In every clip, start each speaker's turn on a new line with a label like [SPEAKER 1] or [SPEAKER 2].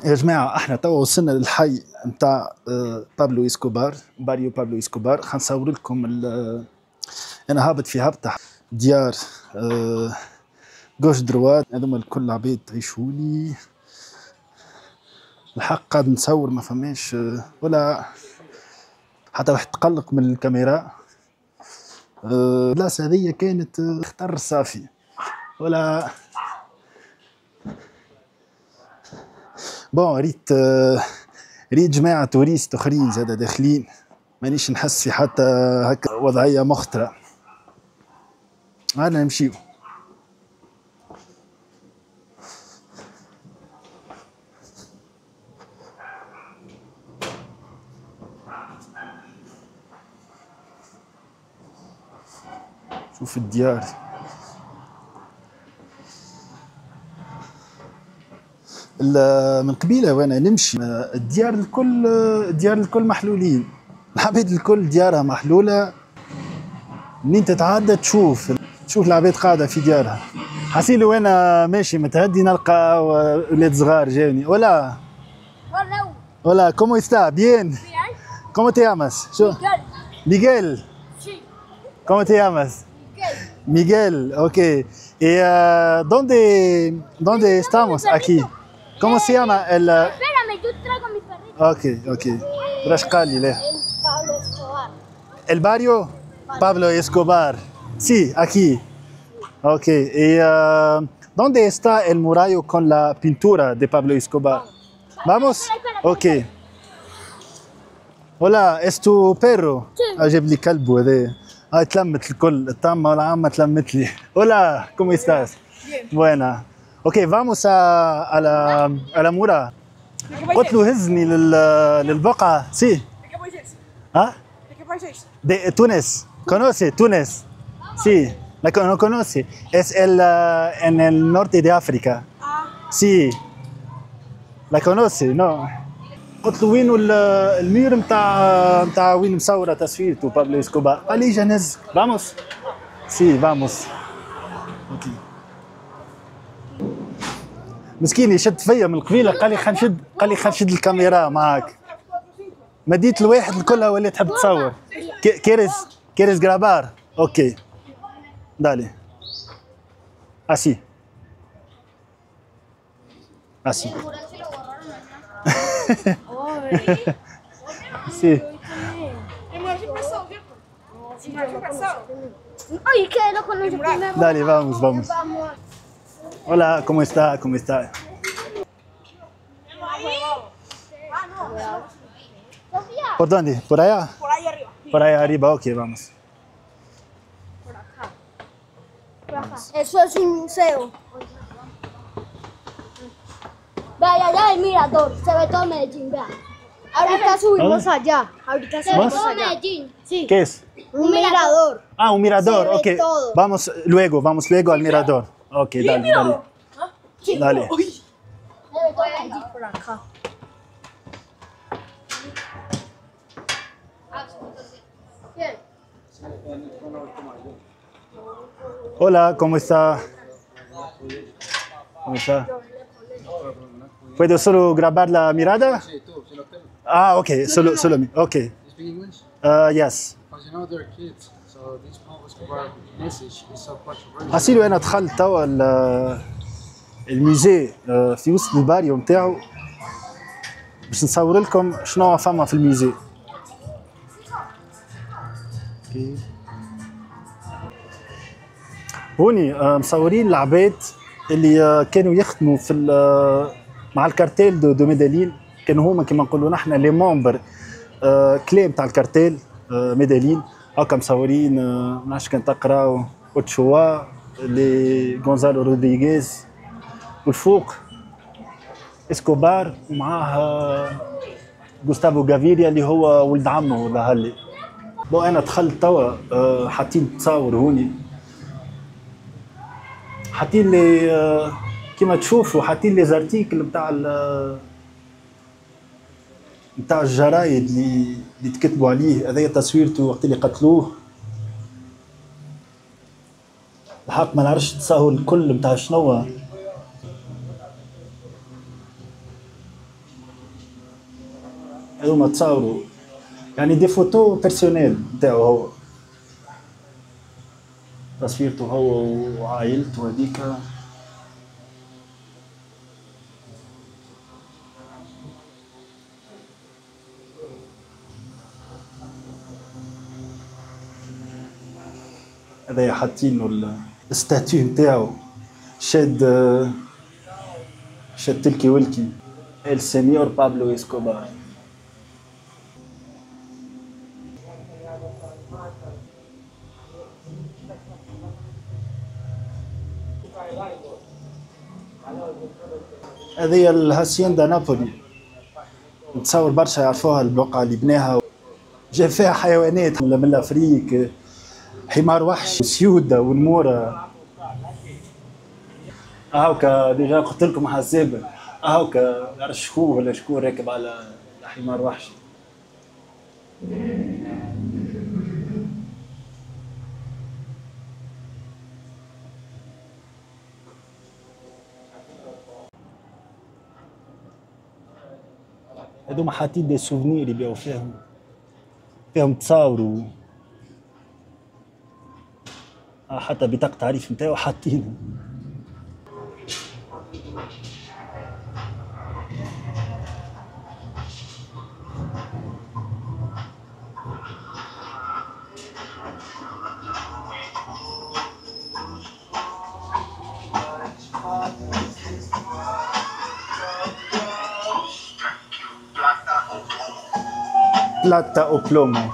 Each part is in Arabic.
[SPEAKER 1] يا جماعة احنا توا وصلنا للحي نتاع بابلو اسكوبار، باريو بابلو اسكوبار. خنصور لكم انا هابط في هبطة ديار جوش دروات، هذوما الكل عباد تعيشولي. الحق قاعد نصور ما فماش ولا حتى واحد تقلق من الكاميرا. البلاصة هذيا كانت خطر صافي ولا بون. ريت جماعة توريست اخرين زادا داخلين، مانيش نحس في حتى هكا وضعية مخطرة. هانا نمشيو. شوف الديار، من قبيله وانا نمشي الديار الكل محلولين، العباد الكل ديارها محلوله. منين تتعدى تشوف العباد قاعده في ديارها. حسيلي وانا ماشي متهدي نلقى ولاد صغار جاوني. ولا كومو está bien cómo te llamas Miguel cómo te llamas Miguel ok y dónde estamos aquí cómo se llama el
[SPEAKER 2] espérame yo traigo mi perrito
[SPEAKER 1] ok راش قال لي لا
[SPEAKER 2] Pablo Escobar
[SPEAKER 1] el barrio Pablo Escobar sí aquí ok y dónde está el murallo con la pintura de Pablo Escobar vamos ok ولا es tu perro اجيب لي كلب وهذا. هاي تلمت الكل، الطامه والعامه تلمت لي. ولا كوم estás buena ok vamos a la mura. قلت له هزني للبقعه سي ها de Túnez conoce Túnez sí no conoce es en el norte de África sí la conoce no. قلت له وينو المير نتاع وين مصوره تصويرته بابلو اسكوبار. قال لي جنز فاموس سي فاموس اوكي. مسكين يشد فيا من القبيله، قال لي خلينا نشد الكاميرا معاك. مديت الواحد الكل ولا تحب تصور. كيرس جرابار اوكي دالي اسي Sí.
[SPEAKER 2] Oye, que lo conoce primero.
[SPEAKER 1] Dale, vamos. Hola, ¿cómo está? ¿Por dónde? ¿Por allá?
[SPEAKER 3] Por ahí arriba.
[SPEAKER 1] Por allá arriba, ok, vamos.
[SPEAKER 2] Por acá. Eso es un museo. Vaya allá el mirador, se ve todo Medellín, vea. Ahorita subimos allá. Ahorita subimos allá. Medellín. Sí.
[SPEAKER 1] ¿Qué es?
[SPEAKER 2] Un mirador.
[SPEAKER 1] Ah, un mirador,
[SPEAKER 2] Se ve
[SPEAKER 1] ok.
[SPEAKER 2] todo.
[SPEAKER 1] Vamos luego al mirador. Ok, dale. Dale.
[SPEAKER 2] Se ve todo Medellín por acá.
[SPEAKER 1] Hola, ¿cómo está? ¿Puedo solo grabar la mirada? Ah, ok, solo mí. Ok.
[SPEAKER 4] You speak English?
[SPEAKER 1] Yes.
[SPEAKER 4] Because you know they're kids, so this Pablo Escobar message is so controversial.
[SPEAKER 1] حسيلو انا دخلت توا الميزي في وسط الباريو نتاعو باش نصور لكم شنو فما في الميزي. هوني مصورين العباد اللي كانوا يخدموا في مع الكارتيل دو ميدالين. كانوا هما كما نقولوا نحن لي ممبر كلام تاع الكارتيل ميدالين. هاكا مصورين ما نعرفش كان تقراو اوتشوا لي غونزالو رودريغيز والفوق اسكوبار ومعاه غوستافو غافيريا اللي هو ولد عمه ظهر لي. بو انا دخلت توا حاطين تصاور هوني، حاطين لي كيما تشوفوا حاطين لي زارتيكل نتاع الجرايد اللي تكتبوا عليه. هذايا تصويرته وقت اللي قتلوه. الحق ما نعرفش تصاور الكل نتاع شنو. هذوما تصاوروا يعني دي فوتو بيرسونيل نتاعو هو، تصويرته هو وعائلته هذيك. هذايا حاطينه الستاتيو نتاعو شاد تلكي ولكي السينيور بابلو اسكوبار. هذه الهاسيندا نابولي، نتصور برشا يعرفوها البقعة اللي بناها، جاب فيها حيوانات من الافريق، حمار وحش، سيودة والمورة. هاوكا ديجا قلت لكم حسابة، هاوكا شكون ولا شكون راكب على حمار وحش. هذوما حاطين دي سوفنير يبيعوا فيهم تصاوروا، حتى بطاقة تعريف نتاعو حاطينها. Plata o plomo.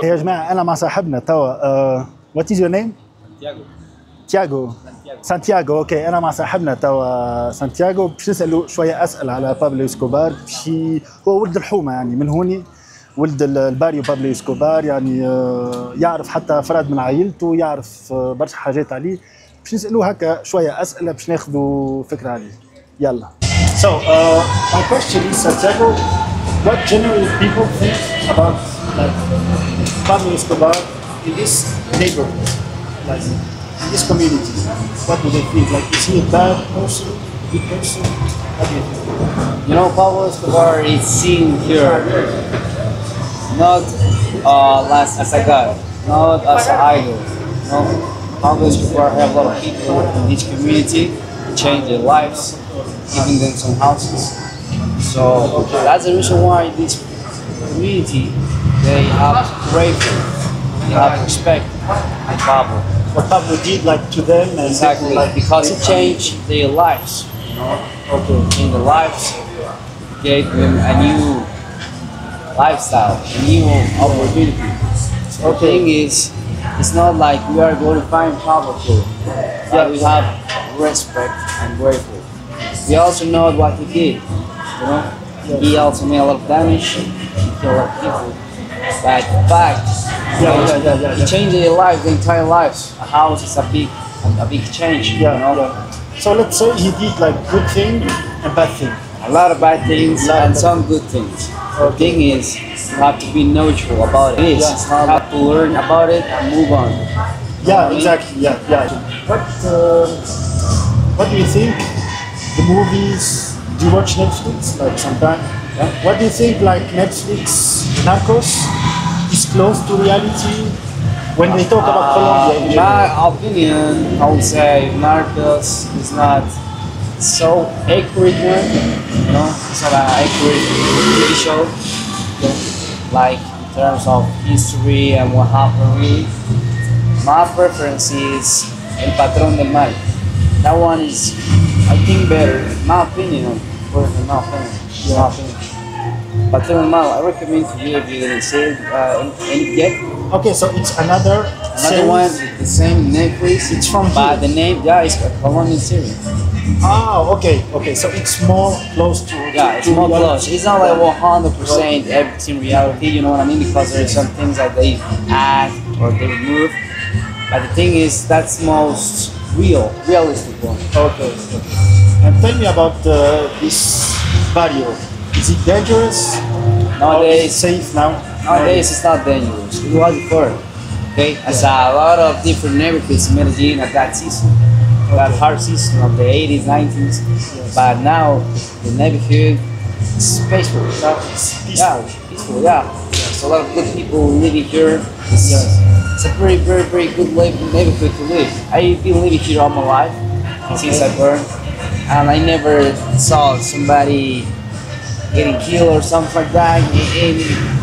[SPEAKER 1] يا جماعة أنا مع صاحبنا توا what is your name؟ تياغو. سانتياغو أوكي. أنا مع صاحبنا توا سانتياغو باش نسألوا شوية أسئلة على بابلو اسكوبار. هو ولد الحومة يعني من هوني، ولد الباريو بابلو اسكوبار يعني يعرف حتى أفراد من عائلته، يعرف برشا حاجات عليه. باش نسألوه هكا شوية أسئلة باش ناخذوا فكرة عليه. يلا. So my question is Santiago, what generally people think about like Pablo Escobar in this neighborhood, like in this community? What do they think? Like, is he a bad person, good person? What do you think?
[SPEAKER 3] You know, Pablo Escobar is seen here not as a god, not as an idol. You know, Pablo Escobar have a lot of people in this community change their lives, giving them some houses. So that's the reason why this community, they have grateful, they have respect for Pablo.
[SPEAKER 1] What Pablo did like to them and
[SPEAKER 3] Exactly,
[SPEAKER 1] like,
[SPEAKER 3] because he changed their lives, you know.
[SPEAKER 1] Okay.
[SPEAKER 3] In the lives, gave them a new lifestyle, a new opportunity. So the thing is, it's not like we are going to find Pablo too. But we have respect and grateful. We also know what he did, you know. He also made a lot of damage, he killed a lot of people. But the fact, he changed their lives, their entire lives. A house is a big change, you know.
[SPEAKER 1] So let's say he did like good thing and bad thing.
[SPEAKER 3] A lot of bad things and some good things. The thing is, you have to be neutral about it. You have to learn about it and move on.
[SPEAKER 1] Yeah, exactly. Yeah. What do you think? The movies? Do you watch Netflix like sometimes?
[SPEAKER 3] Yeah.
[SPEAKER 1] What do you think? Like Netflix, Narcos is close to reality when they talk about Colombia? In
[SPEAKER 3] In
[SPEAKER 1] general?
[SPEAKER 3] my opinion, I would say Narcos is not so accurate one. You know, it's not an accurate TV show. Like in terms of history and what happened really. My preference is El Patrón del Mal. That one is, I think, better. My opinion, personally, my opinion. Patrón del Mal, I recommend to you if you didn't see it yet.
[SPEAKER 1] Okay, so it's another
[SPEAKER 3] Another one,
[SPEAKER 1] series.
[SPEAKER 3] the same Netflix.
[SPEAKER 1] It's from
[SPEAKER 3] But
[SPEAKER 1] here.
[SPEAKER 3] the name, yeah, it's a Colombian series.
[SPEAKER 1] Okay. So it's more close to
[SPEAKER 3] Yeah, it's
[SPEAKER 1] to
[SPEAKER 3] more
[SPEAKER 1] reality.
[SPEAKER 3] close. It's not like 100% everything reality, you know what I mean? Because there are some things that they add or they remove. But the thing is, that's most realistic one.
[SPEAKER 1] Okay. And tell me about this barrio. Is it dangerous? Or is it safe now?
[SPEAKER 3] Nowadays, it's not dangerous. It was before. Okay, as a lot of different neighborhoods in Medellin at that season, that hard season of the 80s, 90s. But now the neighborhood is peaceful.
[SPEAKER 1] Now it's peaceful.
[SPEAKER 3] Yeah, peaceful. Yeah, there's a lot of good people living here. It's a very good neighborhood to live. I've been living here all my life since I born, and I never saw somebody getting killed or something like that,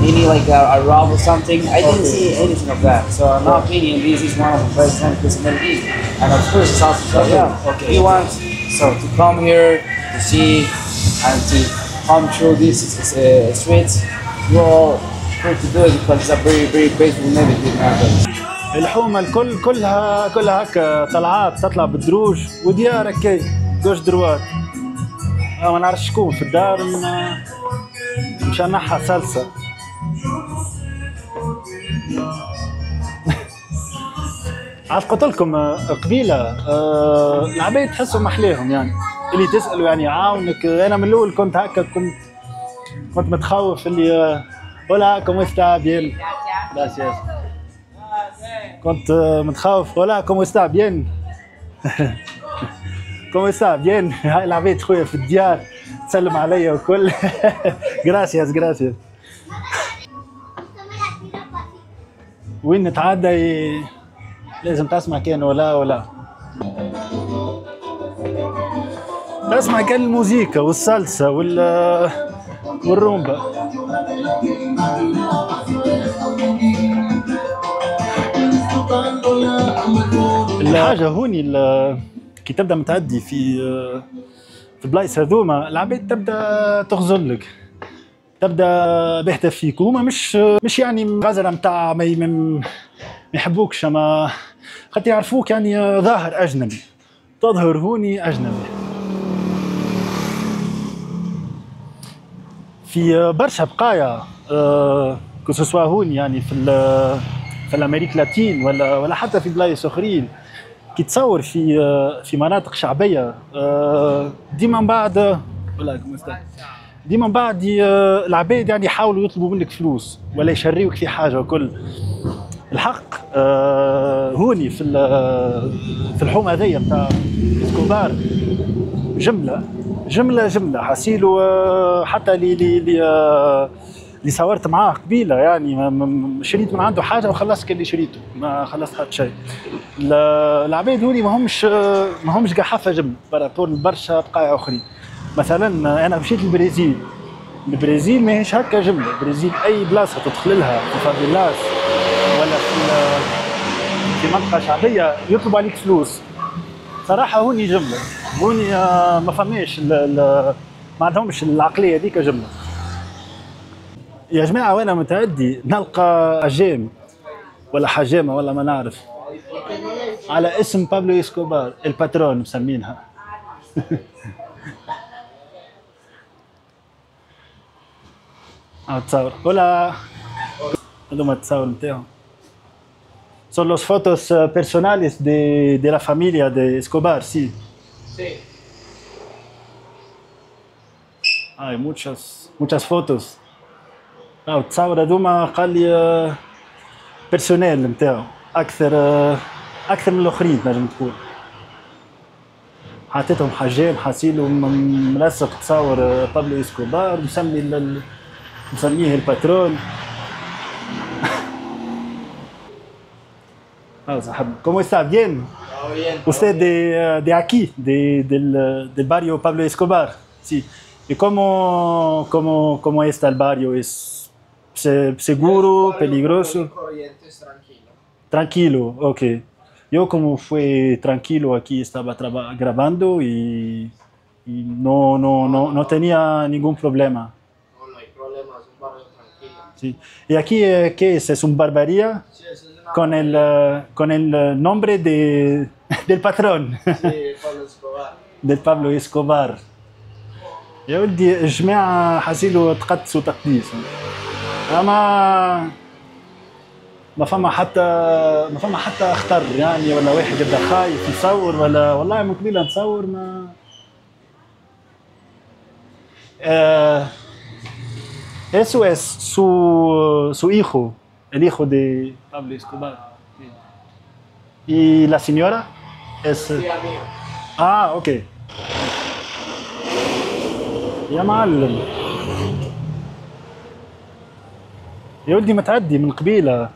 [SPEAKER 3] any like a rob or something. I didn't see anything of that. So in my opinion, this is one of the best neighborhoods in Medellin. And of course, it's also we want to come here to see and to come through these streets. You all free to do it because it's a very beautiful neighborhood nowadays.
[SPEAKER 1] الحومه الكل كلها هكا طلعات تطلع بالدروج وديار هكا جوج دروات. ما نعرفش شكون في الدار مش نحى سلسة. عاد قلت لكم قبيله العباد تحسهم محليهم يعني اللي تسالوا يعني يعاونك. انا من الاول كنت هكا كنت متخوف اللي ولا كوم استا بيان. كنت متخوف ولا كوم استا بيان. كوم استا بيان. هاي العباد خويا في الديار تسلم عليا وكل. جراسياس وين نتعدى لازم تسمع كان ولا تسمع كان الموسيقى والسلسة والرومبا. الحاجة هوني كي تبدا متعدي في البلايص هذوما العباد تبدا تغزلك، تبدا باهته فيك. وهما مش يعني غزله نتاع ما يحبوكش، ما خاطر يعرفوك يعني ظاهر اجنبي، تظهر هوني اجنبي. في برشا بقايا كسوسوا هوني يعني في الامريك اللاتين ولا حتى في بلايص اخرين كي تصور في مناطق شعبيه ديما من بعد ديما من بعد العباد يعني يحاولوا يطلبوا منك فلوس ولا يشريوك في حاجه وكل. الحق هوني في الحومه هذيا نتاع اسكوبار جمله حسيلو حتى اللي صورت معاه قبيله يعني شريت من عنده حاجه وخلصت اللي شريته، ما خلصت حتى شيء. العباد هوني ما همش قحافه جمله بارابور برشا بقايا اخرين. مثلا انا مشيت البرازيل ماهيش هكا جمله. البرازيل اي بلاصه تدخل لها في فافيلاس ولا في منطقه شعبيه يطلب عليك فلوس. صراحه هوني جمله، هوني ما فماش ما عندهمش العقليه هذيك جمله. يا جماعه وانا متعدي نلقى حجام ولا حجامه ولا ما نعرف على اسم بابلو اسكوبار الباترون مسمينها. تصور ولا هذوما التصاور نتاعهم. Son los fotos personales de la familia de Escobar, sí.
[SPEAKER 4] Sí.
[SPEAKER 1] Hay muchas fotos. التصاور هذوما قال لي بيرسونيل نتاعو اكثر من الاخرين نجم تقول. حطيتهم حجام حاسيلو ملصق تصاور بابلو اسكوبار مسميه الباترون. صاحب ¿Cómo está? Bien. Usted de aquí, del barrio Pablo Escobar. Sí. ¿Y cómo está el barrio? ¿Es seguro, peligroso?
[SPEAKER 4] Corrientes, tranquilo.
[SPEAKER 1] Tranquilo, ok. Yo como fue tranquilo aquí estaba grabando y no tenía ningún problema.
[SPEAKER 4] No hay problema, es un barrio tranquilo.
[SPEAKER 1] Sí. ¿Y aquí qué es? ¿Es un barbería?
[SPEAKER 4] Sí, eso es una...
[SPEAKER 1] Con el nombre del patrón.
[SPEAKER 4] Sí, Pablo Escobar.
[SPEAKER 1] ديال بابلو اسكوبار. يا ولدي الجماعة حاسيلو تقدسوا تقديس، اما ما فما حتى خطر يعني، ولا واحد يبدا خايف يصور، ولا والله من قبيله نصور ما eso es su hijo, el hijo de Pablo Escobar. ¿Y la señora? Es... Ah, ok. يا معلم يا ولدي متعدي من قبيله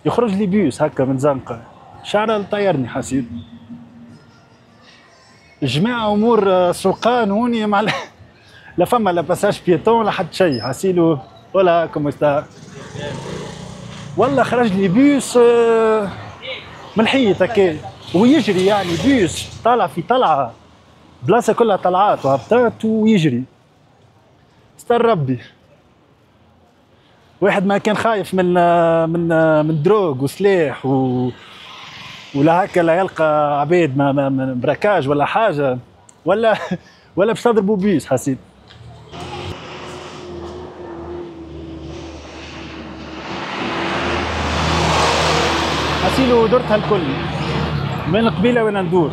[SPEAKER 1] يخرج لي بيوس هكا من زنقه، شعره طيرني حسيت. الجماعه امور سلقان هوني مع لا فما لا باساج بيتون لا حد شيء، حاسيلو ولا كوم استا. والله خرج لي بيوس من الحيط هكا ويجري، يعني بيوس طالع في طلعه بلاصه كلها طلعات وهبطات ويجري. استر ربي واحد ما كان خايف من دروغ وسلاح ولا هكا لا يلقى عبيد ما براكاج ولا حاجه، ولا باش تضربوا بيس. حسيت حسيلو درتها الكل من القبيله وين ندور،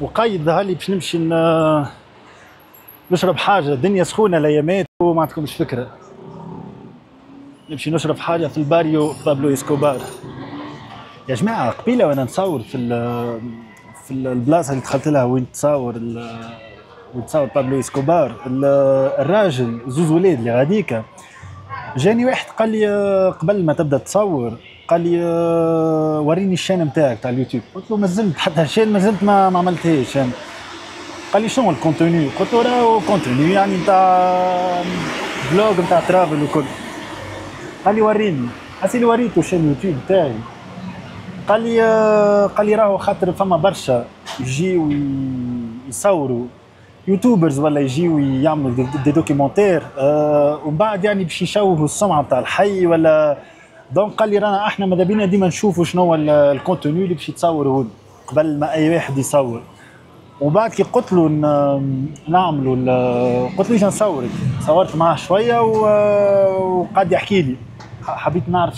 [SPEAKER 1] وقايد ظهر لي باش نمشي نشرب حاجه. الدنيا سخونه الايامات وما عندكمش فكره. نمشي نشرب حاجه في الباريو بابلو اسكوبار. يا جماعه قبيله وانا نصور في البلاصه اللي دخلت لها وين تصور بابلو اسكوبار، الراجل زوز ولاد اللي غاديكا جاني واحد قال لي قبل ما تبدا تصور، قال لي وريني الشان نتاعك تاع اليوتيوب. قلت له مازلت حتى الشان مازلت ما عملتهاش يعني. قال لي شنو الكونتوني؟ قلت له راهو كونتوني يعني نتاع بلوج نتاع ترافل وكل. قال لي وريني. حسيت وريته الشان اليوتيوب تاعي. قال لي راهو خاطر فما برشا يجيو يصوروا يوتيوبرز ولا يجيو يعملوا دي دوكيومونتير ومن بعد يعني باش يشوهوا السمعه نتاع الحي ولا. دونك قال لي رانا احنا ماذا بينا ديما نشوفوا شنو هو الكونتوني اللي باش يتصوروا قبل ما اي واحد يصور. وبعد كي قلت له نعملوا قلت له ايش نصورك، صورت معاه شويه وقعد يحكي لي. حبيت نعرف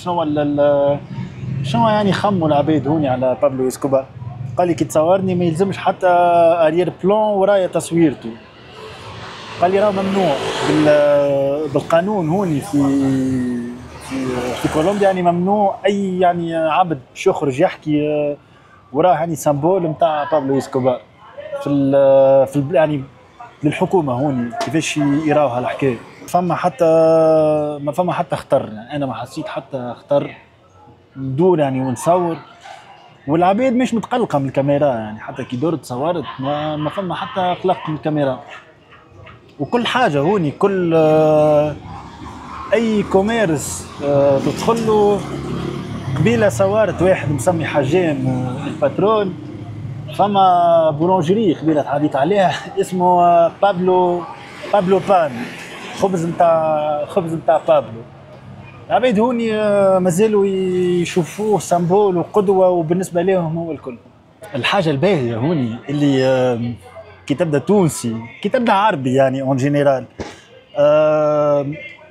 [SPEAKER 1] شنو يعني خموا العباد هوني على بابلو اسكوبار. قال لي كي تصورني ما يلزمش حتى اريير بلون ورايا تصويرته. قال لي راه ممنوع بالقانون هوني في كولومبيا، يعني ممنوع اي يعني عبد باش يخرج يحكي وراه يعني سامبول نتاع بابلو اسكوبار في يعني للحكومه هوني كيفاش يراوها الحكايه. ما فما حتى خطر، يعني انا ما حسيت حتى خطر. ندور يعني ونصور والعباد مش متقلقه من الكاميرا، يعني حتى كي درت صورت ما فما حتى قلق من الكاميرا. وكل حاجه هوني كل اي كوميرس تدخل له. قبيله صورت واحد مسمي حجام الباترون، فما بولونجري قبيله تعديت عليها اسمه بابلو بان، خبز نتاع بابلو. العباد هوني مازالوا يشوفوه سامبول وقدوه، وبالنسبه لهم هو الكل. الحاجه الباهيه هوني اللي كي تبدا تونسي كي تبدا عربي يعني اون جينيرال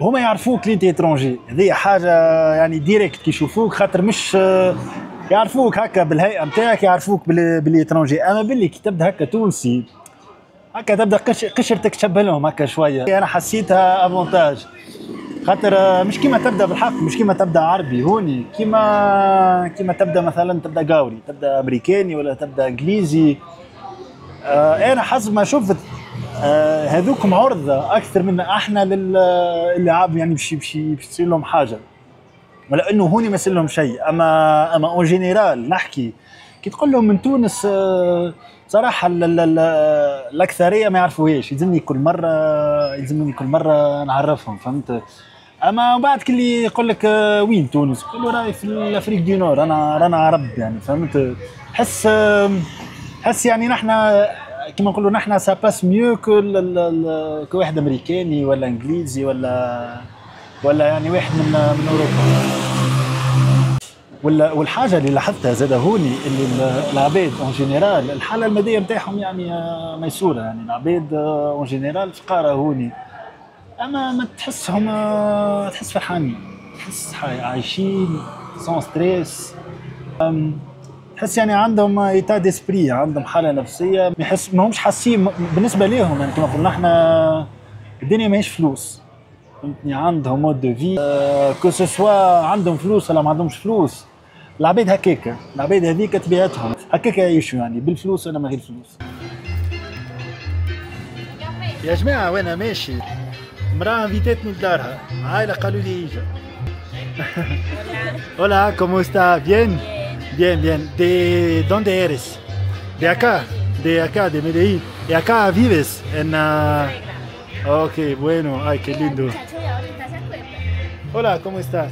[SPEAKER 1] هما يعرفوك لي انت اترونجي. هذه حاجه يعني ديريكت كي يشوفوك، خاطر مش يعرفوك هكا بالهيئه نتاعك، يعرفوك باللي اترونجي. اما باللي كي تبدا هكا تونسي هكا تبدا قشرتك تشبه لهم هكا شويه. انا حسيتها افونتاج، خاطر مش كيما تبدا بالحق، مش كيما تبدا عربي هوني، كيما تبدا مثلا تبدا قاوري، تبدا امريكاني ولا تبدا انجليزي. انا حسب ما شفت هذوكم عرضه اكثر من احنا اللي عاب يعني باش يصير لهم حاجه، ولا انه هوني ما يصير لهم شيء. اما اون جينيرال نحكي كي تقول لهم من تونس صراحه الاكثريه ما يعرفوهاش. يلزمني كل مره نعرفهم، فهمت. اما بعد كل يقول لك وين تونس، كل راي في الافريق دي نور، رانا عرب يعني، فهمت. حس يعني نحن كما نقولوا نحن سا باس ميو كواحد امريكاني ولا انجليزي ولا يعني واحد من اوروبا. والحاجه اللي لاحظتها زاد هوني اللي العباد اون جينيرال الحاله الماديه نتاعهم يعني ميسوره، يعني العباد اون جينيرال فقاره هوني، اما ما تحسهم تحس فرحانين، تحس عايشين سون ستريس، تحس يعني عندهم ايتا ديسبري، عندهم حاله نفسيه، ما همش حاسين بالنسبه لهم، يعني كما قلنا احنا الدنيا ماهيش فلوس، فهمتني، عندهم مود دو في كو سوا عندهم فلوس ولا ما عندهمش فلوس، العباد هكاكا، العباد هذيك طبيعتهم هكاكا يعيشوا، يعني بالفلوس ولا ما غير الفلوس. يا جماعه وانا ماشي مراه انفيتتني لدارها، عائله قالوا لي اجا. Hola, ¿cómo está? Bien, bien, bien. ¿De dónde eres? De acá, de Medellín. ¿Y acá vives? En. Ok, bueno, ay, qué lindo. Hola, ¿cómo estás?